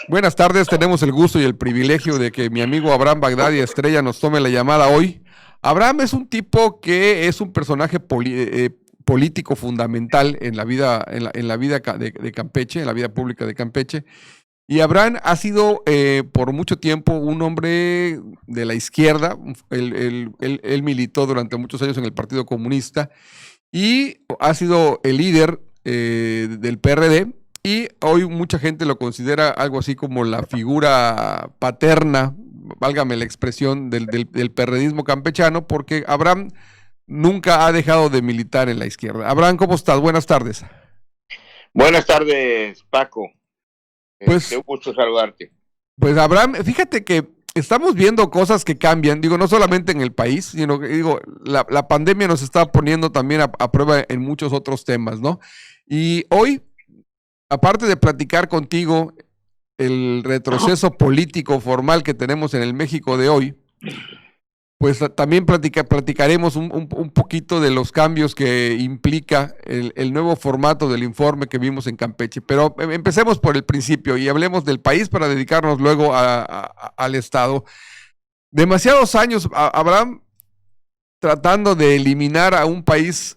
Buenas tardes, tenemos el gusto y el privilegio de que mi amigo Abraham Bagdadi Estrella nos tome la llamada hoy. Abraham es un tipo que es un personaje político fundamental en la vida, en la vida de Campeche, en la vida pública de Campeche. Y Abraham ha sido por mucho tiempo un hombre de la izquierda. Él militó durante muchos años en el Partido Comunista y ha sido el líder del PRD, y hoy mucha gente lo considera algo así como la figura paterna, válgame la expresión, del perredismo campechano, porque Abraham nunca ha dejado de militar en la izquierda. Abraham, ¿cómo estás? Buenas tardes. Buenas tardes, Paco. Pues, Un gusto saludarte. pues Abraham, fíjate que estamos viendo cosas que cambian, digo, no solamente en el país, sino que digo, la pandemia nos está poniendo también a prueba en muchos otros temas, ¿no? Y hoy, aparte de platicar contigo el retroceso político formal que tenemos en el México de hoy, pues también platicaremos un poquito de los cambios que implica el nuevo formato del informe que vimos en Campeche. Pero empecemos por el principio y hablemos del país para dedicarnos luego al Estado. Demasiados años, Abraham, tratando de eliminar a un país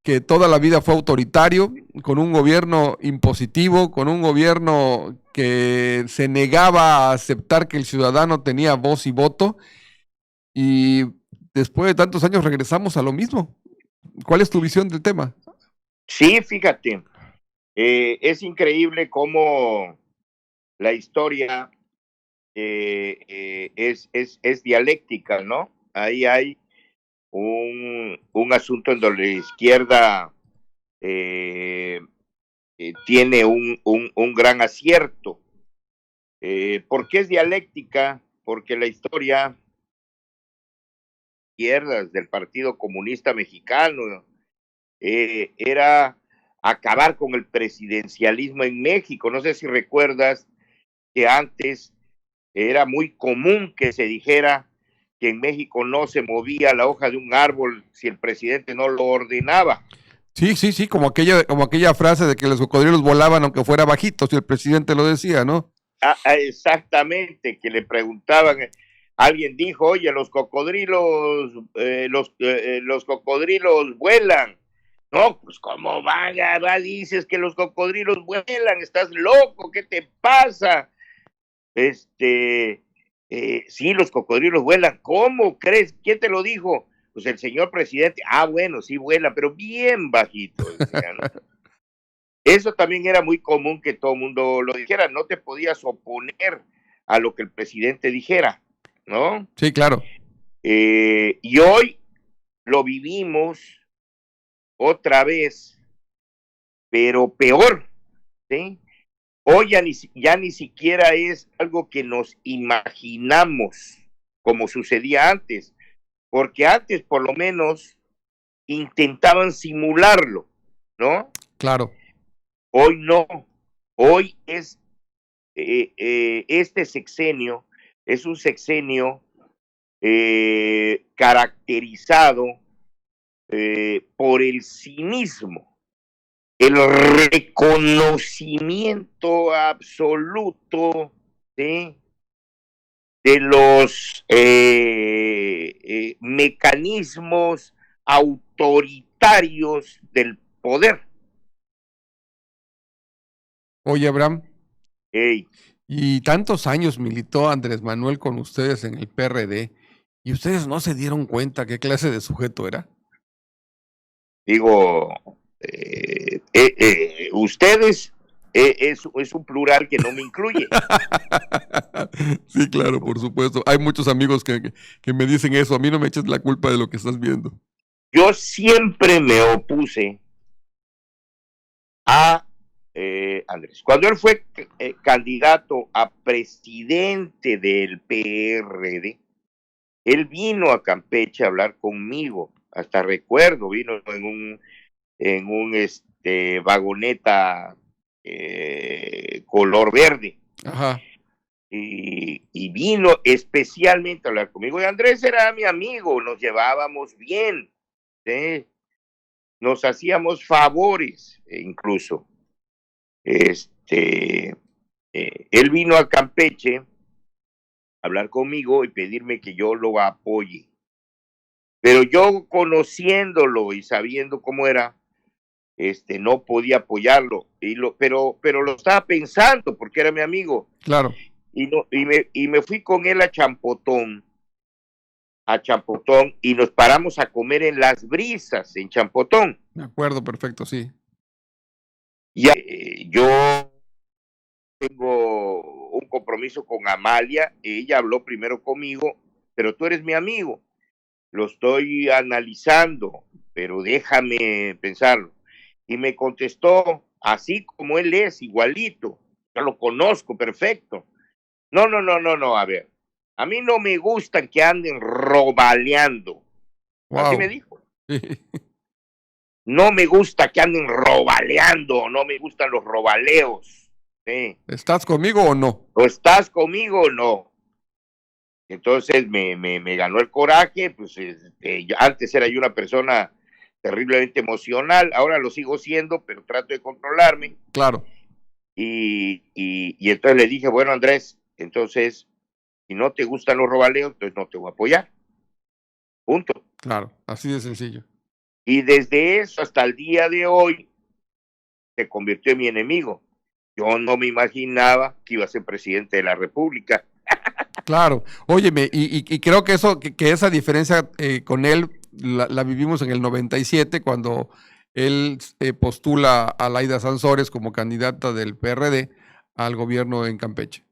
que toda la vida fue autoritario, con un gobierno impositivo, con un gobierno que se negaba a aceptar que el ciudadano tenía voz y voto, y después de tantos años regresamos a lo mismo. ¿Cuál es tu visión del tema? Sí, fíjate, es increíble cómo la historia es dialéctica, ¿no? Ahí hay un asunto en donde la izquierda eh, tiene un gran acierto. ¿Por qué es dialéctica? Porque la historia izquierdas del Partido Comunista Mexicano era acabar con el presidencialismo en México. No sé si recuerdas que antes era muy común que se dijera que en México no se movía la hoja de un árbol si el presidente no lo ordenaba. Sí, sí, sí, como aquella frase de que los cocodrilos volaban aunque fuera bajito, si el presidente lo decía, ¿no? Exactamente, que le preguntaban, alguien dijo, oye, los cocodrilos vuelan. No, pues cómo dices que los cocodrilos vuelan, estás loco, ¿qué te pasa? Sí, los cocodrilos vuelan, ¿cómo crees? ¿Quién te lo dijo? Pues el señor presidente. Ah, bueno, sí vuela, pero bien bajito, decía, ¿no? Eso también era muy común que todo el mundo lo dijera, no te podías oponer a lo que el presidente dijera, ¿no? Sí, claro. Y hoy lo vivimos otra vez, pero peor, ¿sí? Hoy ya ni siquiera es algo que nos imaginamos como sucedía antes, porque antes por lo menos intentaban simularlo, ¿no? Claro. Hoy no, hoy es este sexenio es un sexenio caracterizado por el cinismo, el reconocimiento absoluto, ¿sí?, de los mecanismos autoritarios del poder. Oye, Abraham, Hey, y tantos años militó Andrés Manuel con ustedes en el PRD, y ustedes no se dieron cuenta qué clase de sujeto era. digo, ustedes es un plural que no me incluye. Sí, claro, por supuesto. Hay muchos amigos que me dicen eso. A mí no me eches la culpa de lo que estás viendo. Yo siempre me opuse a Andrés. Cuando él fue candidato a presidente del PRD, él vino a Campeche a hablar conmigo. Hasta recuerdo, vino en un vagoneta color verde. Ajá. Y vino especialmente a hablar conmigo. Y Andrés era mi amigo, nos llevábamos bien, ¿sí? Nos hacíamos favores incluso. Este, Él vino a Campeche a hablar conmigo y pedirme que yo lo apoye. Pero yo conociéndolo y sabiendo cómo era, no podía apoyarlo. Pero lo estaba pensando porque era mi amigo. Claro, Y, no, y me fui con él a Champotón, y nos paramos a comer en Las Brisas, en Champotón. me acuerdo perfecto, sí. Y yo tengo un compromiso con Amalia, ella habló primero conmigo, pero tú eres mi amigo, lo estoy analizando, pero déjame pensarlo. Y me contestó, así como él es, igualito, yo lo conozco perfecto. No, no, no, no, no, a ver, a mí no me gustan que anden robaleando. Así me Wow. dijo. No me gusta que anden robaleando, no me gustan los robaleos. ¿Sí? ¿Estás conmigo o no? ¿O estás conmigo o no? Entonces me ganó el coraje, pues antes era yo una persona terriblemente emocional, ahora lo sigo siendo, pero trato de controlarme. Claro, Y entonces le dije, bueno, Andrés, entonces, si no te gustan los robaleos, entonces no te voy a apoyar. Punto. claro, así de sencillo. Y desde eso hasta el día de hoy se convirtió en mi enemigo. Yo no me imaginaba que iba a ser presidente de la República. Claro, óyeme, y creo que eso, que esa diferencia con él la vivimos en el 97 cuando él postula a Laida Sansores como candidata del PRD al gobierno en Campeche.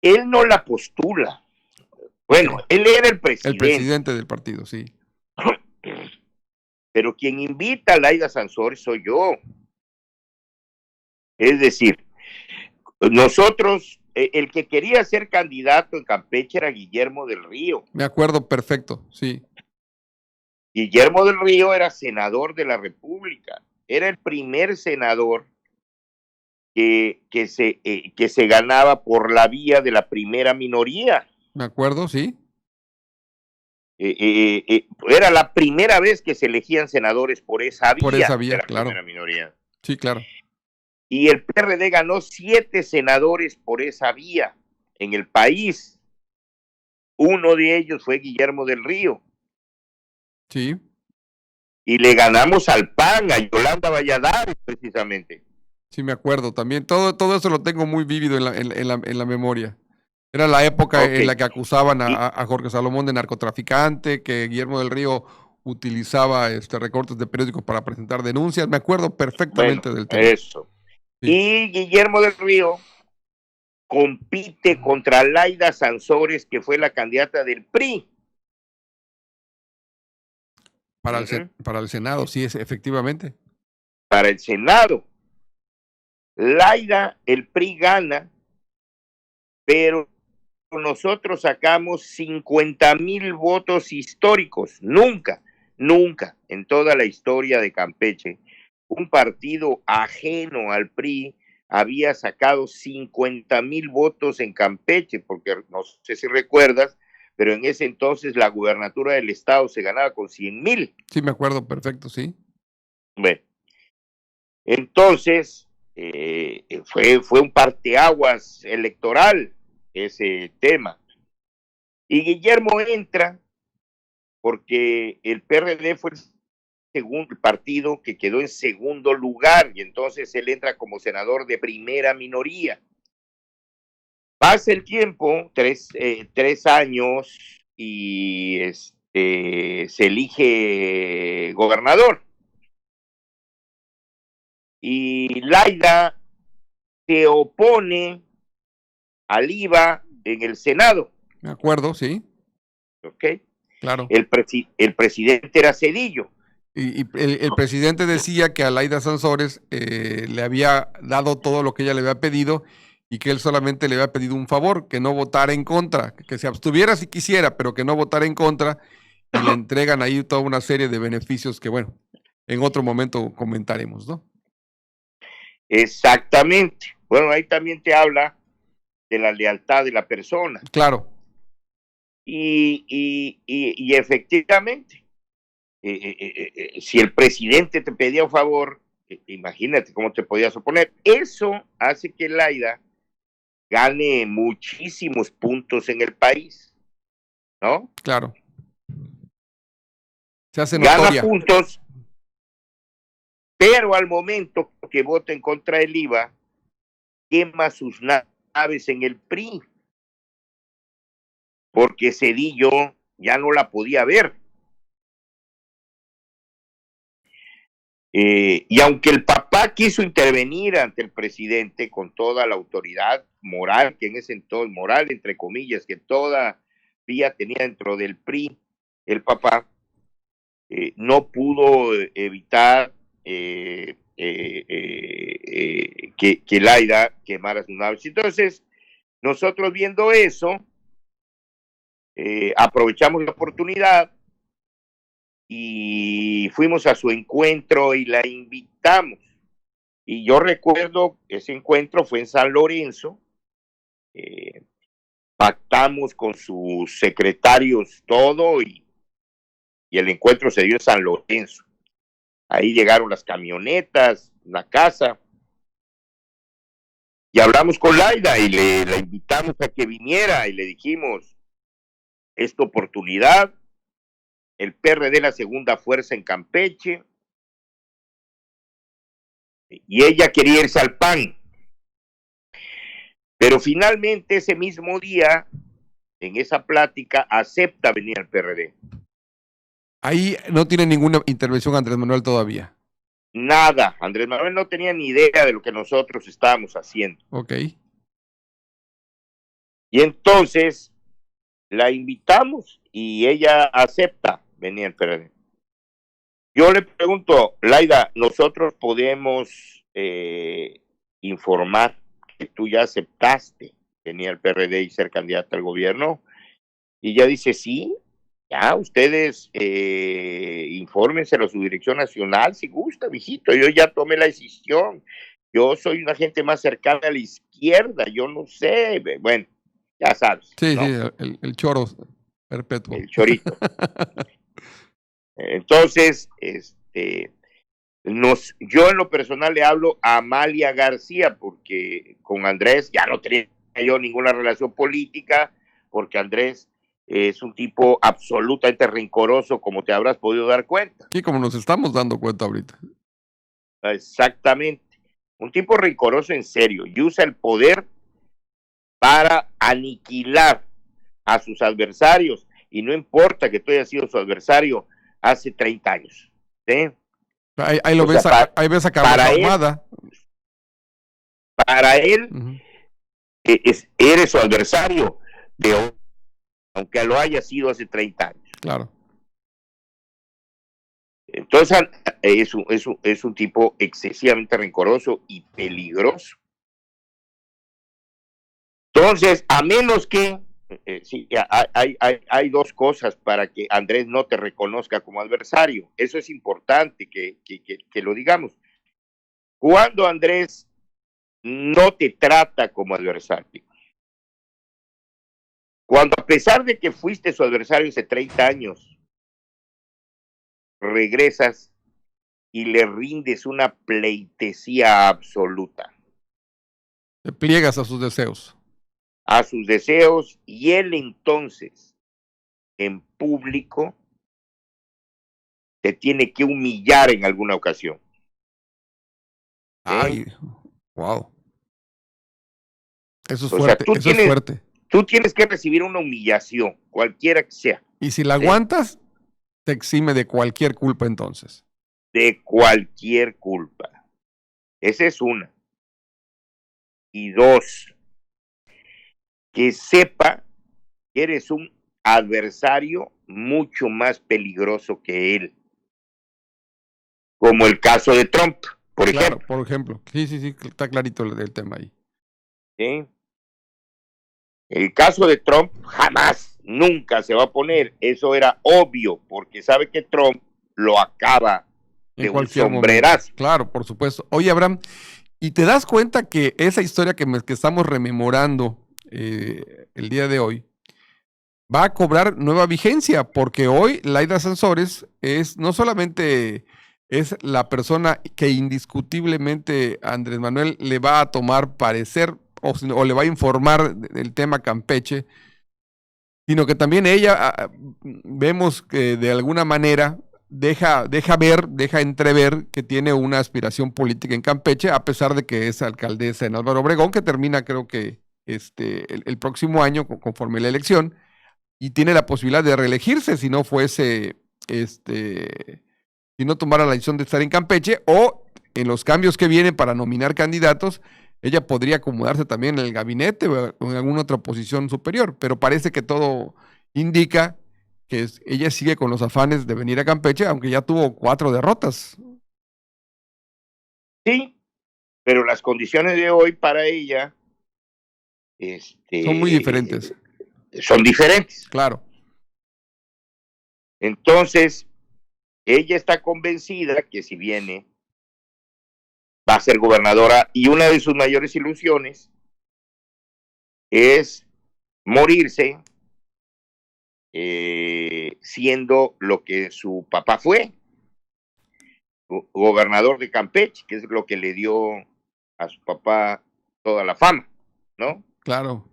Él no la postula. Ok, Bueno, él era el el presidente, presidente del partido, sí. pero quien invita a Laida Sansores soy yo. Es decir, nosotros, el que quería ser candidato en Campeche era Guillermo del Río. Me acuerdo perfecto, sí. Guillermo del Río era senador de la República. Era el primer senador que se ganaba por la vía de la primera minoría. Me acuerdo, sí. Era la primera vez que se elegían senadores por esa Por esa vía de vía, la claro. primera minoría. Sí, claro. Y el PRD ganó 7 senadores por esa vía en el país. Uno de ellos fue Guillermo del Río. Sí, Y le ganamos al PAN, a Yolanda Valladares, precisamente. sí, me acuerdo también. Todo eso lo tengo muy vívido en la memoria. Era la época Ok. en la que acusaban Y, a Jorge Salomón de narcotraficante, que Guillermo del Río utilizaba recortes de periódicos para presentar denuncias. Me acuerdo bueno, perfectamente del tema. eso. Sí, Y Guillermo del Río compite contra Laida Sansores, que fue la candidata del PRI. para el Senado, sí, efectivamente. Para el Senado. Laida, el PRI gana, pero nosotros sacamos 50,000 votos históricos. Nunca, nunca en toda la historia de Campeche, un partido ajeno al PRI había sacado 50,000 votos en Campeche, porque no sé si recuerdas, pero en ese entonces la gubernatura del estado se ganaba con 100,000. Sí, me acuerdo perfecto, sí. Bueno, entonces fue un parteaguas electoral ese tema. Y Guillermo entra porque el PRD fue el segundo partido que quedó en segundo lugar y entonces él entra como senador de primera minoría. Pasa el tiempo, 3 años, y se elige gobernador. Y Laida se opone al IVA en el Senado. Me acuerdo, sí, ¿Ok? claro. El presidente era Cedillo. Y el presidente decía que a Laida Sansores le había dado todo lo que ella le había pedido y que él solamente le había pedido un favor, que no votara en contra, que se abstuviera si quisiera, pero que no votara en contra, y le entregan ahí toda una serie de beneficios que, bueno, en otro momento comentaremos, ¿no? Exactamente. Bueno, ahí también te habla de la lealtad de la persona. Claro, Y efectivamente, si el presidente te pedía un favor, imagínate cómo te podías oponer. Eso hace que Laida gane muchísimos puntos en el país, ¿no? Claro. Se hace Gana notoria. puntos, pero al momento que vota en contra del IVA, quema sus naves en el PRI, porque Cedillo ya no la podía ver. Y aunque el papá quiso intervenir ante el presidente con toda la autoridad moral, que en ese entonces, moral entre comillas, que todavía tenía dentro del PRI, el papá no pudo evitar que Laida quemara sus naves. Entonces, nosotros viendo eso, aprovechamos la oportunidad y fuimos a su encuentro y la invitamos. Y yo recuerdo ese encuentro fue en San Lorenzo, pactamos con sus secretarios todo y el encuentro se dio en San Lorenzo. Ahí llegaron las camionetas, la casa, y hablamos con Laida y la invitamos a que viniera y le dijimos, esta oportunidad, el PRD la segunda fuerza en Campeche, y ella quería irse al PAN. Pero finalmente ese mismo día, en esa plática, acepta venir al PRD. Ahí no tiene ninguna intervención Andrés Manuel todavía. Nada, Andrés Manuel no tenía ni idea de lo que nosotros estábamos haciendo. Ok. Y entonces la invitamos y ella acepta venir al PRD. Yo le pregunto, Laida, ¿nosotros podemos informar que tú ya aceptaste venir al PRD y ser candidata al gobierno? Y ella dice, sí, ya ustedes infórmenselo a su dirección nacional si gusta, mijito, yo ya tomé la decisión. Yo soy una gente más cercana a la izquierda, yo no sé, bueno, ya sabes. Sí, ¿no? sí, el choro perpetuo. El chorito. Entonces, yo en lo personal le hablo a Amalia García, porque con Andrés ya no tenía yo ninguna relación política, porque Andrés es un tipo absolutamente rencoroso, como te habrás podido dar cuenta. Sí, como nos estamos dando cuenta ahorita. Exactamente. Un tipo rencoroso en serio, y usa el poder para aniquilar a sus adversarios, y no importa que tú hayas sido su adversario hace 30 años. ¿Sí? Ahí lo ves, ahí ves a Carlos Ahumada. Para él, eres su adversario de hoy, aunque lo haya sido hace 30 años. Claro. Entonces, es un tipo excesivamente rencoroso y peligroso. Entonces, a menos que, sí, hay dos cosas para que Andrés no te reconozca como adversario. Eso es importante que lo digamos. Cuando Andrés no te trata como adversario, cuando a pesar de que fuiste su adversario hace 30 años, regresas y le rindes una pleitesía absoluta. Te pliegas a sus deseos. A sus deseos, y él entonces, en público, te tiene que humillar en alguna ocasión. Ay, wow. Eso es O fuerte, sea, eso es fuerte. Tú tienes que recibir una humillación, cualquiera que sea. Y si la aguantas, te exime de cualquier culpa entonces. De cualquier culpa. Esa es una. Y dos, que sepa que eres un adversario mucho más peligroso que él. Como el caso de Trump, por ejemplo. Por ejemplo. Sí, está clarito el tema ahí. ¿Sí? El caso de Trump jamás, nunca se va a poner. Eso era obvio, porque sabe que Trump lo acaba de un sombrerazo. Momento. Claro, por supuesto. Oye, Abraham, ¿y te das cuenta que esa historia que estamos rememorando el día de hoy va a cobrar nueva vigencia? Porque hoy Laida Sansores es no solamente es la persona que indiscutiblemente Andrés Manuel le va a tomar parecer o le va a informar del tema Campeche, sino que también ella, vemos que de alguna manera deja entrever que tiene una aspiración política en Campeche, a pesar de que es alcaldesa en Álvaro Obregón, que termina creo que el próximo año conforme la elección, y tiene la posibilidad de reelegirse si no fuese, si no tomara la decisión de estar en Campeche, o en los cambios que vienen para nominar candidatos, ella podría acomodarse también en el gabinete o en alguna otra posición superior, pero parece que todo indica que ella sigue con los afanes de venir a Campeche, aunque ya tuvo 4 derrotas. Sí, pero las condiciones de hoy para ella son muy diferentes. Son diferentes. Claro. Entonces, ella está convencida que si viene, va a ser gobernadora, y una de sus mayores ilusiones es morirse siendo lo que su papá fue, gobernador de Campeche, que es lo que le dio a su papá toda la fama, ¿no? Claro.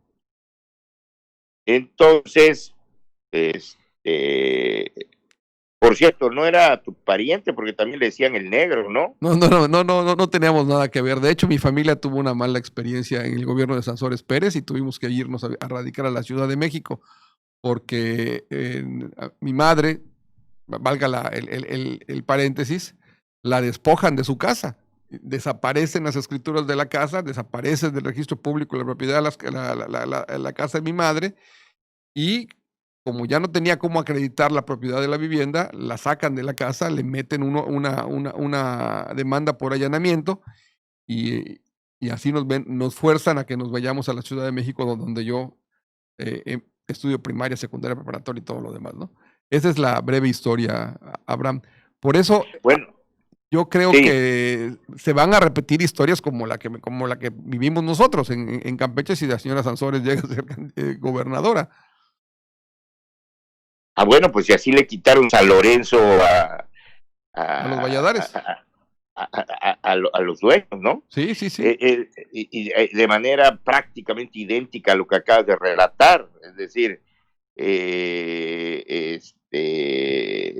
Entonces, por cierto, no era tu pariente, porque también le decían el negro, ¿no? No teníamos nada que ver. De hecho, mi familia tuvo una mala experiencia en el gobierno de Sansores Pérez y tuvimos que irnos a radicar a la Ciudad de México, porque mi madre, valga el paréntesis, la despojan de su casa. Desaparecen las escrituras de la casa, desaparecen del registro público la propiedad de la casa de mi madre, y como ya no tenía cómo acreditar la propiedad de la vivienda, la sacan de la casa, le meten una demanda por allanamiento, y así nos fuerzan a que nos vayamos a la Ciudad de México, donde yo estudio primaria, secundaria, preparatoria y todo lo demás, ¿no? Esa es la breve historia, Abraham. Por eso, bueno, yo creo que se van a repetir historias como la que vivimos nosotros en Campeche, si la señora Sansores llega a ser gobernadora. Bueno, pues si así le quitaron a Lorenzo a los Valladares. A los dueños, ¿no? Sí. Y de manera prácticamente idéntica a lo que acabas de relatar. Es decir,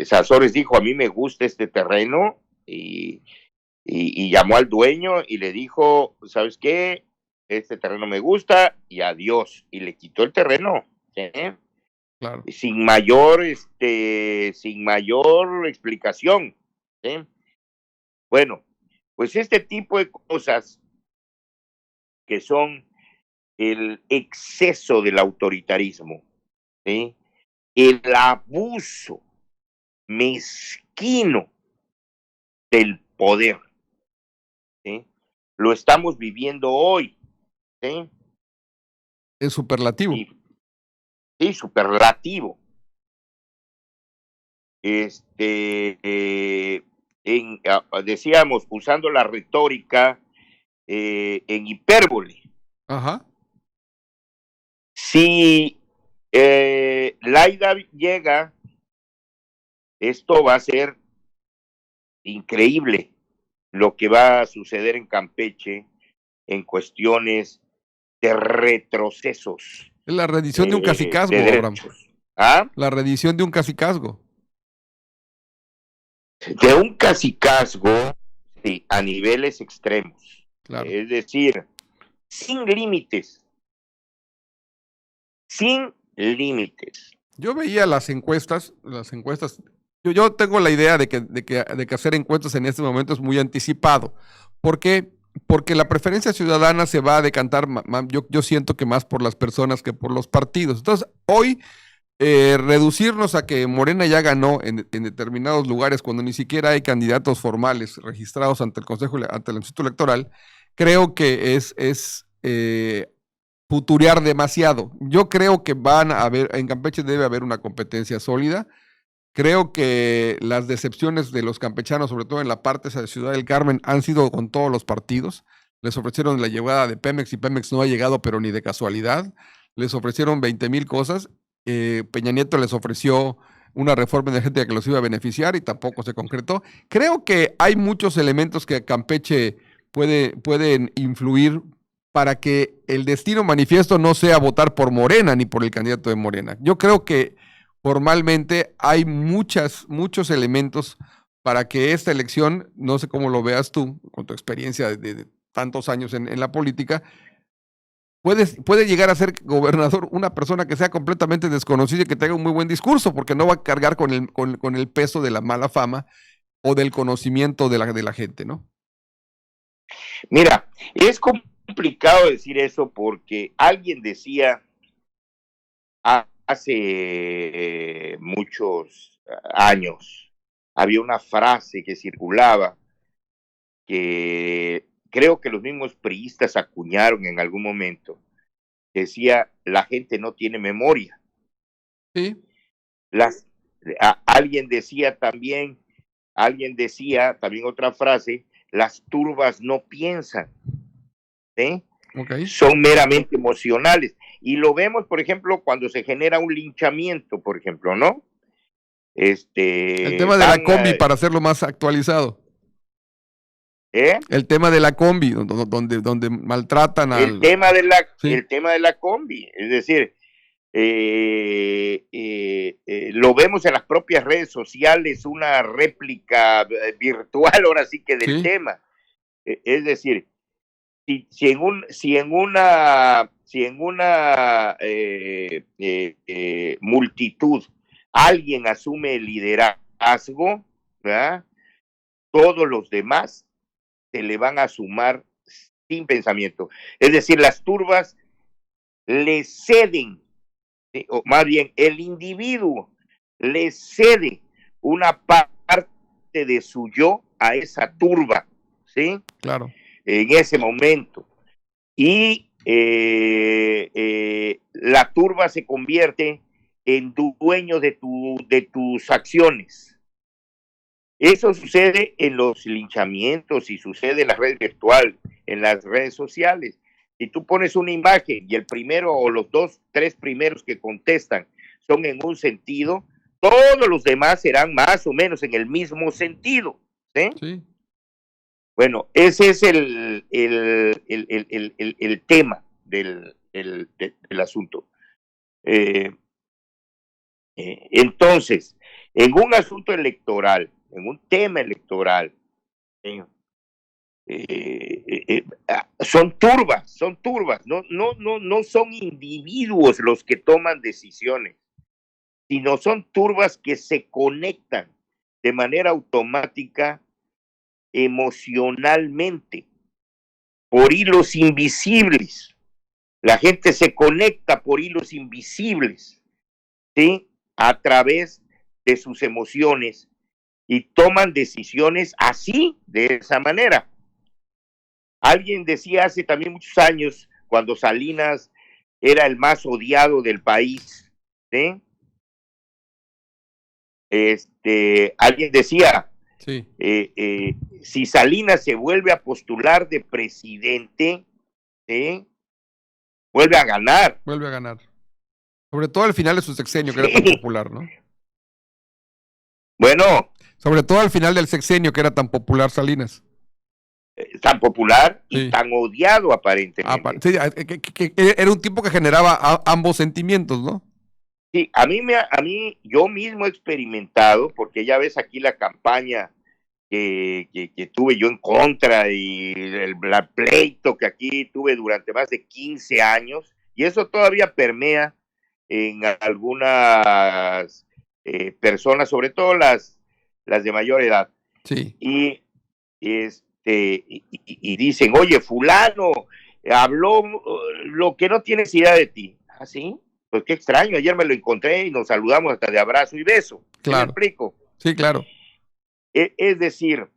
Sansores dijo, a mí me gusta este terreno, y llamó al dueño y le dijo, ¿sabes qué? Este terreno me gusta, y adiós. Y le quitó el terreno, ¿sí? Claro. Sin mayor explicación, ¿sí? Bueno, pues este tipo de cosas que son el exceso del autoritarismo, ¿sí? El abuso mezquino del poder, ¿sí? Lo estamos viviendo hoy, ¿sí? Es superlativo. Sí, superlativo. Decíamos, usando la retórica en hipérbole. Ajá. Si Laida llega, esto va a ser increíble lo que va a suceder en Campeche en cuestiones de retrocesos. Es la rendición de un cacicazgo, Abraham. La rendición de un cacicazgo. De un cacicazgo, sí, a niveles extremos. Claro. Es decir, sin límites. Sin límites. Yo veía las encuestas. Yo tengo la idea de que hacer encuestas en este momento es muy anticipado. ¿Por qué? Porque la preferencia ciudadana se va a decantar, yo siento que más por las personas que por los partidos. Entonces, hoy, reducirnos a que Morena ya ganó en determinados lugares cuando ni siquiera hay candidatos formales registrados ante el Consejo, ante el Instituto Electoral, creo que es futurear demasiado. Yo creo que en Campeche debe haber una competencia sólida. Creo que las decepciones de los campechanos, sobre todo en la parte de Ciudad del Carmen, han sido con todos los partidos. Les ofrecieron la llegada de Pemex y Pemex no ha llegado, pero ni de casualidad. Les ofrecieron 20,000 cosas. Peña Nieto les ofreció una reforma energética que los iba a beneficiar y tampoco se concretó. Creo que hay muchos elementos que Campeche pueden influir para que el destino manifiesto no sea votar por Morena ni por el candidato de Morena. Yo creo que formalmente hay muchos elementos para que esta elección, no sé cómo lo veas tú, con tu experiencia de tantos años en la política, puede llegar a ser gobernador una persona que sea completamente desconocida y que tenga un muy buen discurso, porque no va a cargar con el peso de la mala fama o del conocimiento de la gente, ¿no? Mira, es complicado decir eso porque alguien decía hace muchos años, había una frase que circulaba que creo que los mismos priistas acuñaron en algún momento, que decía, la gente no tiene memoria. Sí. Las, alguien decía también otra frase, las turbas no piensan, ¿sí? Okay. Son meramente emocionales. Y lo vemos, por ejemplo, cuando se genera un linchamiento, por ejemplo, ¿no? El tema de la combi, para hacerlo más actualizado. El tema de la combi, donde maltratan al... El tema de sí. el tema de la combi, es decir, lo vemos en las propias redes sociales, una réplica virtual, ahora sí que del tema. Es decir, si en una multitud alguien asume el liderazgo, ¿verdad? Todos los demás se le van a sumar sin pensamiento. Es decir, las turbas le ceden, ¿sí? O más bien el individuo le cede una parte de su yo a esa turba, ¿sí? Claro. En ese momento. Y la turba se convierte en dueño de tus acciones. Eso sucede en los linchamientos y sucede en las redes virtuales, en las redes sociales. Si tú pones una imagen y el primero o los dos, tres primeros que contestan son en un sentido, todos los demás serán más o menos en el mismo sentido. ¿Sí? Sí. Bueno, ese es el tema del asunto. Entonces, en un asunto electoral, en un tema electoral, son turbas, no son individuos los que toman decisiones, sino son turbas que se conectan de manera automática emocionalmente por hilos invisibles. La gente se conecta por hilos invisibles, ¿sí? A través de sus emociones y toman decisiones así, de esa manera. Alguien decía hace también muchos años, cuando Salinas era el más odiado del país, ¿sí? Alguien decía, sí. Si Salinas se vuelve a postular de presidente, ¿sí? Vuelve a ganar. Vuelve a ganar. Sobre todo al final de su sexenio, que era tan popular, ¿no? Bueno. Sobre todo al final del sexenio, que era tan popular Salinas. Tan popular y tan odiado aparentemente. Sí, que era un tipo que generaba ambos sentimientos, ¿no? Sí, a mí yo mismo he experimentado, porque ya ves aquí la campaña que tuve yo en contra y el pleito que aquí tuve durante más de 15 años, y eso todavía permea en algunas personas, sobre todo las de mayor edad. Sí. Y dicen, oye, fulano habló lo que no tienes idea de ti. ¿Ah, sí? Pues qué extraño, ayer me lo encontré y nos saludamos hasta de abrazo y beso. Claro. ¿Me explico? Sí, claro. Es decir,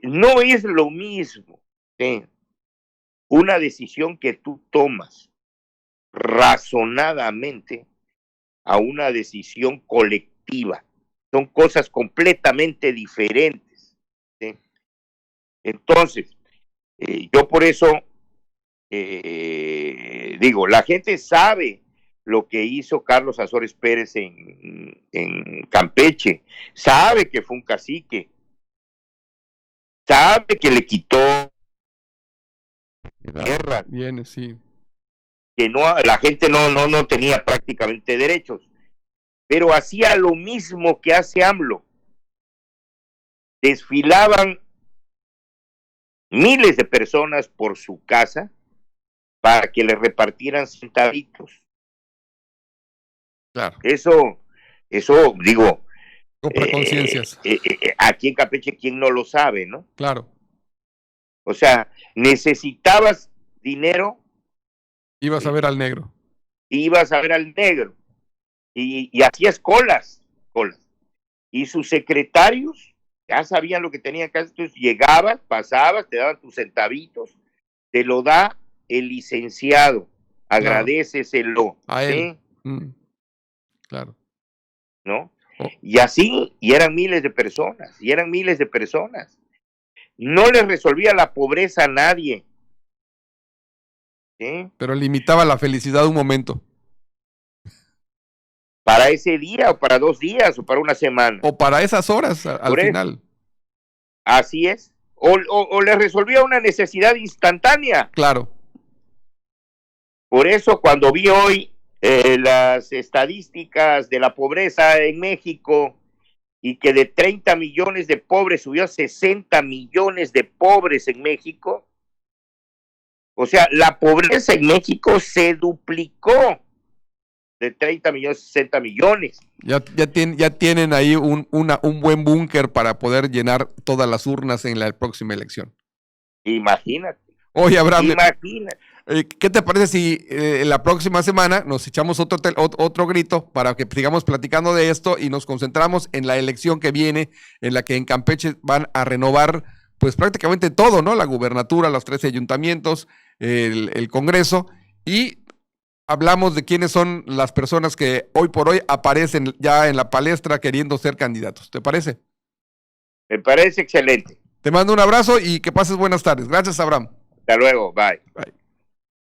no es lo mismo, ¿sí? Una decisión que tú tomas razonadamente a una decisión colectiva. Son cosas completamente diferentes, ¿sí? Entonces, yo por eso digo, la gente sabe lo que hizo Carlos Azores Pérez en Campeche, sabe que fue un cacique, sabe que le quitó tierras, Viene, sí. que la gente no tenía prácticamente derechos, pero hacía lo mismo que hace AMLO. Desfilaban miles de personas por su casa para que le repartieran centavitos. Claro. Eso digo, Compra conciencias. aquí en Campeche, ¿quién no lo sabe, no? Claro. O sea, necesitabas dinero. Ibas a ver al negro. Ibas a ver al negro. Y hacías colas. Y sus secretarios ya sabían lo que tenían que hacer. Entonces llegabas, pasabas, te daban tus centavitos, te lo da el licenciado. Agradéceselo. A él. ¿Sí? Claro. ¿No? Y así, y eran miles de personas. No les resolvía la pobreza a nadie. ¿Sí? Pero limitaba la felicidad un momento. Para ese día, o para 2 días, o para una semana. O para esas horas, al final. Así es. O les resolvía una necesidad instantánea. Claro. Por eso, cuando vi hoy las estadísticas de la pobreza en México, y que de 30 millones de pobres subió a 60 millones de pobres en México, o sea, la pobreza en México se duplicó de 30 millones a 60 millones. Ya tienen ahí un buen búnker para poder llenar todas las urnas en la próxima elección. Imagínate. Oye, Abraham, imagínate. ¿Qué te parece si la próxima semana nos echamos otro grito para que sigamos platicando de esto y nos concentramos en la elección que viene, en la que en Campeche van a renovar pues prácticamente todo, ¿no? La gubernatura, los 13 ayuntamientos, el Congreso, y hablamos de quiénes son las personas que hoy por hoy aparecen ya en la palestra queriendo ser candidatos. ¿Te parece? Me parece excelente. Te mando un abrazo y que pases buenas tardes. Gracias, Abraham. Hasta luego. Bye. Bye.